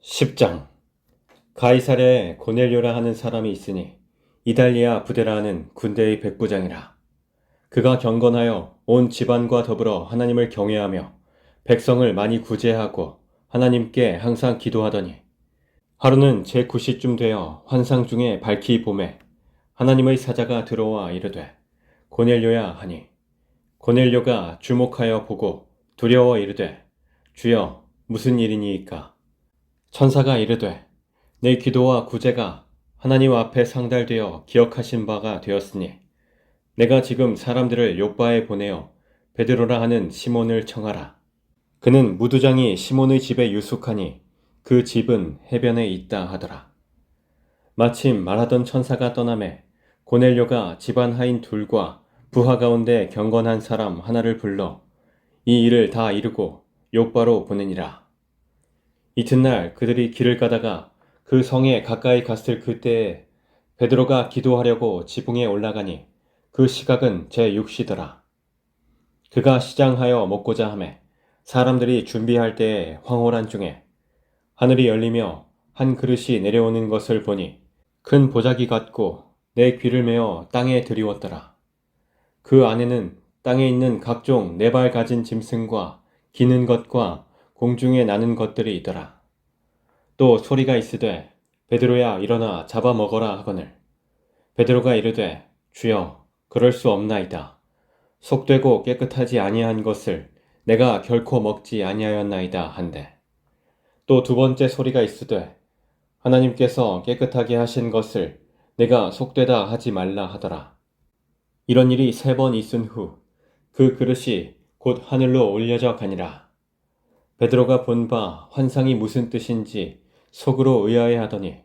10장. 가이사랴에 고넬료라 하는 사람이 있으니 이달리아 부데라 하는 군대의 백부장이라. 그가 경건하여 온 집안과 더불어 하나님을 경외하며 백성을 많이 구제하고 하나님께 항상 기도하더니, 하루는 제9시쯤 되어 환상 중에 밝히 보매 하나님의 사자가 들어와 이르되 고넬료야 하니, 고넬료가 주목하여 보고 두려워 이르되 주여 무슨 일이니이까. 천사가 이르되 내 기도와 구제가 하나님 앞에 상달되어 기억하신 바가 되었으니 내가 지금 사람들을 욥바에 보내어 베드로라 하는 시몬을 청하라. 그는 무두장이 시몬의 집에 유숙하니 그 집은 해변에 있다 하더라. 마침 말하던 천사가 떠나매 고넬료가 집안 하인 둘과 부하 가운데 경건한 사람 하나를 불러 이 일을 다 이루고 욥바로 보내니라. 이튿날 그들이 길을 가다가 그 성에 가까이 갔을 그때에 베드로가 기도하려고 지붕에 올라가니 그 시각은 제6시더라. 그가 시장하여 먹고자 하매 사람들이 준비할 때에 황홀한 중에 하늘이 열리며 한 그릇이 내려오는 것을 보니 큰 보자기 같고 내 귀를 메어 땅에 들이웠더라. 그 안에는 땅에 있는 각종 네 발 가진 짐승과 기는 것과 공중에 나는 것들이 있더라. 또 소리가 있으되 베드로야 일어나 잡아먹어라 하거늘 베드로가 이르되 주여 그럴 수 없나이다. 속되고 깨끗하지 아니한 것을 내가 결코 먹지 아니하였나이다 한데, 또 두 번째 소리가 있으되 하나님께서 깨끗하게 하신 것을 내가 속되다 하지 말라 하더라. 이런 일이 3번 있은 후 그 그릇이 곧 하늘로 올려져 가니라. 베드로가 본 바 환상이 무슨 뜻인지 속으로 의아해하더니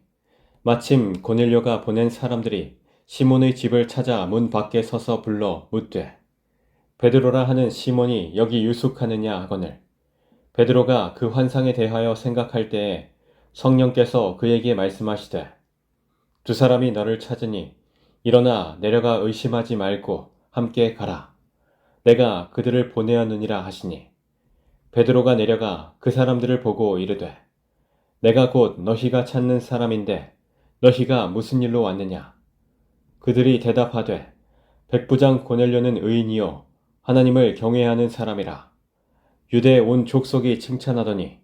마침 고넬료가 보낸 사람들이 시몬의 집을 찾아 문 밖에 서서 불러 묻되 베드로라 하는 시몬이 여기 유숙하느냐 하거늘 베드로가 그 환상에 대하여 생각할 때에 성령께서 그에게 말씀하시되 두 사람이 너를 찾으니 일어나 내려가 의심하지 말고 함께 가라. 내가 그들을 보내었느니라 하시니 베드로가 내려가 그 사람들을 보고 이르되 내가 곧 너희가 찾는 사람인데 너희가 무슨 일로 왔느냐. 그들이 대답하되 백부장 고넬료는 의인이요 하나님을 경외하는 사람이라. 유대 온 족속이 칭찬하더니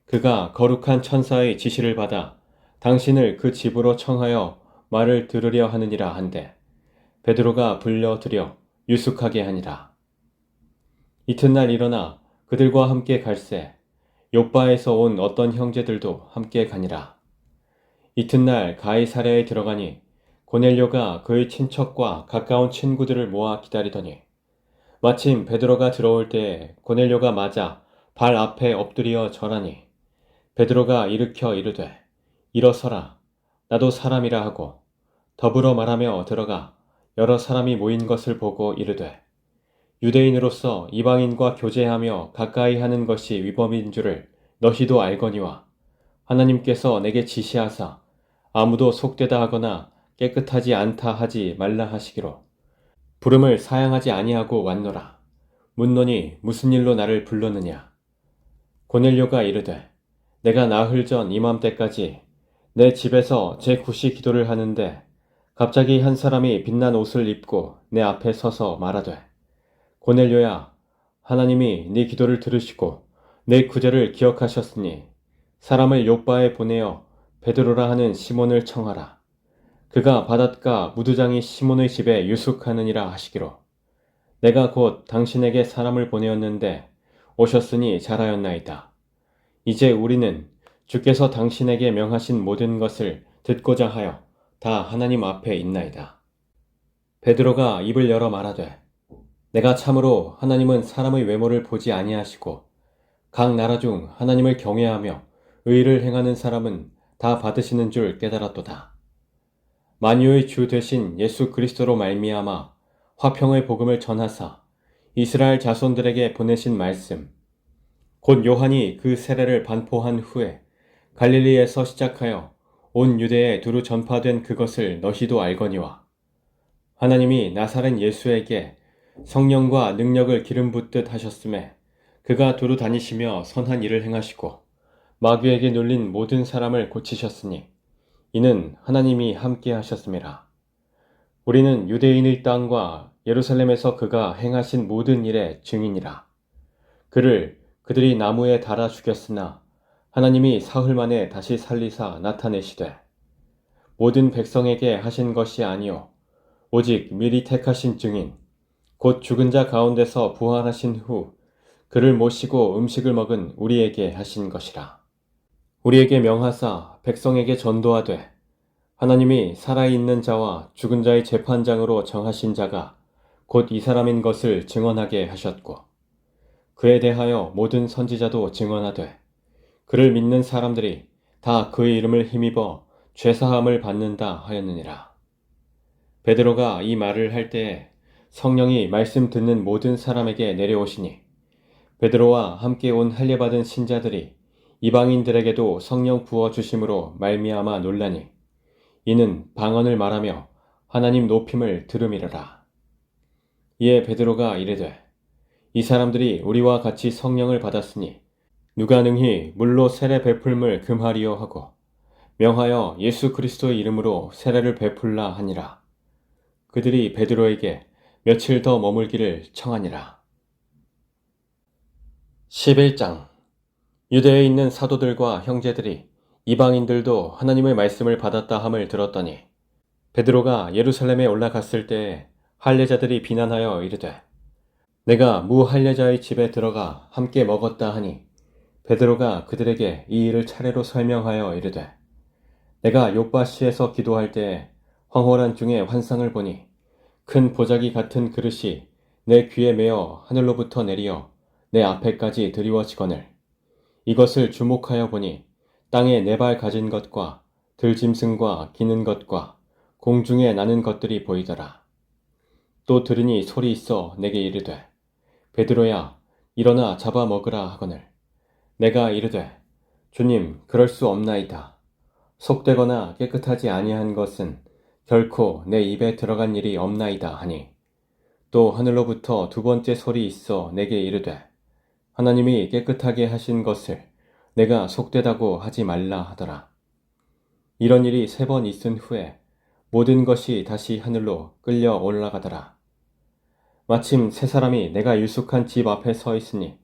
그가 거룩한 천사의 지시를 받아 당신을 그 집으로 청하여 말을 들으려 하느니라 한데 베드로가 불려들여 유숙하게 하니라. 이튿날 일어나 그들과 함께 갈새 욥바에서 온 어떤 형제들도 함께 가니라. 이튿날 가이사랴에 들어가니 고넬료가 그의 친척과 가까운 친구들을 모아 기다리더니 마침 베드로가 들어올 때에 고넬료가 맞아 발 앞에 엎드려 절하니 베드로가 일으켜 이르되 일어서라 나도 사람이라 하고 더불어 말하며 들어가 여러 사람이 모인 것을 보고 이르되 유대인으로서 이방인과 교제하며 가까이 하는 것이 위법인 줄을 너희도 알거니와 하나님께서 내게 지시하사 아무도 속되다 하거나 깨끗하지 않다 하지 말라 하시기로 부름을 사양하지 아니하고 왔노라. 묻노니 무슨 일로 나를 불렀느냐. 고넬료가 이르되 내가 나흘 전 이맘때까지 내 집에서 제9시 기도를 하는데 갑자기 한 사람이 빛난 옷을 입고 내 앞에 서서 말하되 고넬료야 하나님이 네 기도를 들으시고 내 구제를 기억하셨으니 사람을 욥바에 보내어 베드로라 하는 시몬을 청하라. 그가 바닷가 무두장이 시몬의 집에 유숙하느니라 하시기로 내가 곧 당신에게 사람을 보내었는데 오셨으니 잘하였나이다. 이제 우리는 주께서 당신에게 명하신 모든 것을 듣고자 하여 다 하나님 앞에 있나이다. 베드로가 입을 열어 말하되 내가 참으로 하나님은 사람의 외모를 보지 아니하시고 각 나라 중 하나님을 경외하며 의를 행하는 사람은 다 받으시는 줄 깨달았도다. 만유의 주 되신 예수 그리스도로 말미암아 화평의 복음을 전하사 이스라엘 자손들에게 보내신 말씀 곧 요한이 그 세례를 반포한 후에 갈릴리에서 시작하여 온 유대에 두루 전파된 그것을 너희도 알거니와 하나님이 나사렛 예수에게 성령과 능력을 기름 붓듯 하셨음에 그가 두루 다니시며 선한 일을 행하시고 마귀에게 눌린 모든 사람을 고치셨으니 이는 하나님이 함께 하셨음이라. 우리는 유대인의 땅과 예루살렘에서 그가 행하신 모든 일의 증인이라. 그를 그들이 나무에 달아 죽였으나 하나님이 사흘 만에 다시 살리사 나타내시되 모든 백성에게 하신 것이 아니요 오직 미리 택하신 증인 곧 죽은 자 가운데서 부활하신 후 그를 모시고 음식을 먹은 우리에게 하신 것이라. 우리에게 명하사 백성에게 전도하되 하나님이 살아있는 자와 죽은 자의 재판장으로 정하신 자가 곧 이 사람인 것을 증언하게 하셨고 그에 대하여 모든 선지자도 증언하되 그를 믿는 사람들이 다 그의 이름을 힘입어 죄사함을 받는다 하였느니라. 베드로가 이 말을 할 때에 성령이 말씀 듣는 모든 사람에게 내려오시니 베드로와 함께 온 할례받은 신자들이 이방인들에게도 성령 부어 주심으로 말미암아 놀라니 이는 방언을 말하며 하나님 높임을 들음이러라. 이에 베드로가 이르되 이 사람들이 우리와 같이 성령을 받았으니 누가 능히 물로 세례 베풀물 금하리요 하고 명하여 예수 그리스도의 이름으로 세례를 베풀라 하니라. 그들이 베드로에게 며칠 더 머물기를 청하니라. 11장 유대에 있는 사도들과 형제들이 이방인들도 하나님의 말씀을 받았다 함을 들었더니 베드로가 예루살렘에 올라갔을 때에 할례자들이 비난하여 이르되 내가 무할례자의 집에 들어가 함께 먹었다 하니 베드로가 그들에게 이 일을 차례로 설명하여 이르되 내가 요바시에서 기도할 때에 황홀한 중에 환상을 보니 큰 보자기 같은 그릇이 내 귀에 매어 하늘로부터 내리어 내 앞에까지 드리워지거늘 이것을 주목하여 보니 땅에 네 발 가진 것과 들짐승과 기는 것과 공중에 나는 것들이 보이더라. 또 들으니 소리 있어 내게 이르되 베드로야 일어나 잡아 먹으라 하거늘 내가 이르되 주님 그럴 수 없나이다. 속되거나 깨끗하지 아니한 것은 결코 내 입에 들어간 일이 없나이다 하니 또 하늘로부터 두 번째 소리 있어 내게 이르되 하나님이 깨끗하게 하신 것을 내가 속되다고 하지 말라 하더라. 이런 일이 3번 있은 후에 모든 것이 다시 하늘로 끌려 올라가더라. 마침 세 사람이 내가 유숙한 집 앞에 서 있으니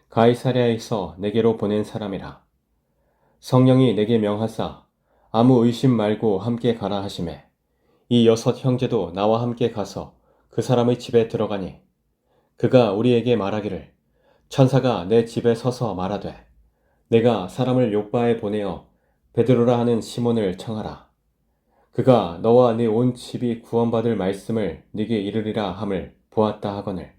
가이사랴에서 내게로 보낸 사람이라. 성령이 내게 명하사 아무 의심 말고 함께 가라 하시매 이 6 형제도 나와 함께 가서 그 사람의 집에 들어가니 그가 우리에게 말하기를 천사가 내 집에 서서 말하되 내가 사람을 욥바에 보내어 베드로라 하는 시몬을 청하라. 그가 너와 네 온 집이 구원받을 말씀을 네게 이르리라 함을 보았다 하거늘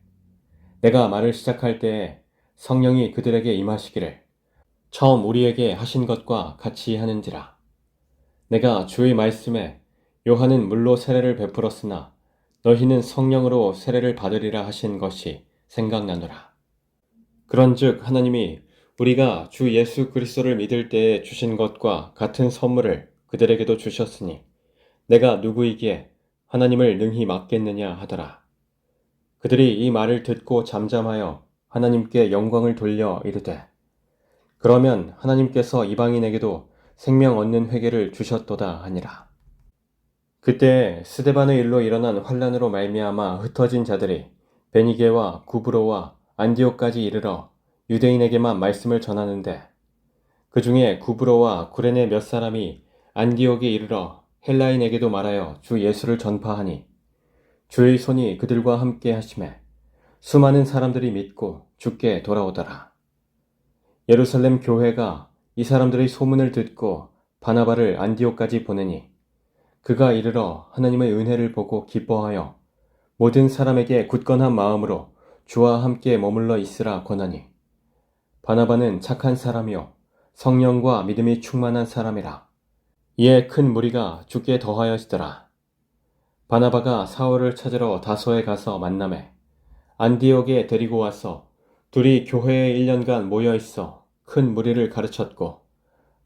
내가 말을 시작할 때에 성령이 그들에게 임하시기를 처음 우리에게 하신 것과 같이 하는지라. 내가 주의 말씀에 요한은 물로 세례를 베풀었으나 너희는 성령으로 세례를 받으리라 하신 것이 생각나노라. 그런즉 하나님이 우리가 주 예수 그리스도를 믿을 때에 주신 것과 같은 선물을 그들에게도 주셨으니 내가 누구이기에 하나님을 능히 막겠느냐 하더라. 그들이 이 말을 듣고 잠잠하여 하나님께 영광을 돌려 이르되 그러면 하나님께서 이방인에게도 생명 얻는 회개를 주셨도다 하니라. 그때 스데반의 일로 일어난 환란으로 말미암아 흩어진 자들이 베니게와 구브로와 안디옥까지 이르러 유대인에게만 말씀을 전하는데 그 중에 구브로와 구레네 몇 사람이 안디옥에 이르러 헬라인에게도 말하여 주 예수를 전파하니 주의 손이 그들과 함께 하심에 수많은 사람들이 믿고 주께 돌아오더라. 예루살렘 교회가 이 사람들의 소문을 듣고 바나바를 안디옥까지 보내니 그가 이르러 하나님의 은혜를 보고 기뻐하여 모든 사람에게 굳건한 마음으로 주와 함께 머물러 있으라 권하니 바나바는 착한 사람이요 성령과 믿음이 충만한 사람이라. 이에 큰 무리가 주께 더하여지더라. 바나바가 사울을 찾으러 다소에 가서 만나매 안디옥에 데리고 와서 둘이 교회에 1년간 모여있어 큰 무리를 가르쳤고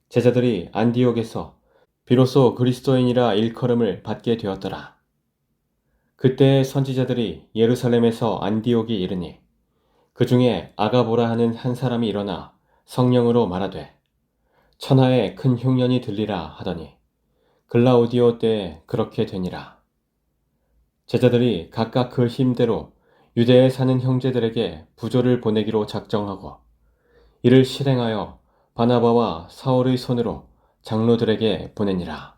제자들이 안디옥에서 비로소 그리스도인이라 일컬음을 받게 되었더라. 그때 선지자들이 예루살렘에서 안디옥에 이르니 그 중에 아가보라 하는 한 사람이 일어나 성령으로 말하되 천하에 큰 흉년이 들리라 하더니 글라우디오 때에 그렇게 되니라. 제자들이 각각 그 힘대로 유대에 사는 형제들에게 부조를 보내기로 작정하고 이를 실행하여 바나바와 사울의 손으로 장로들에게 보내니라.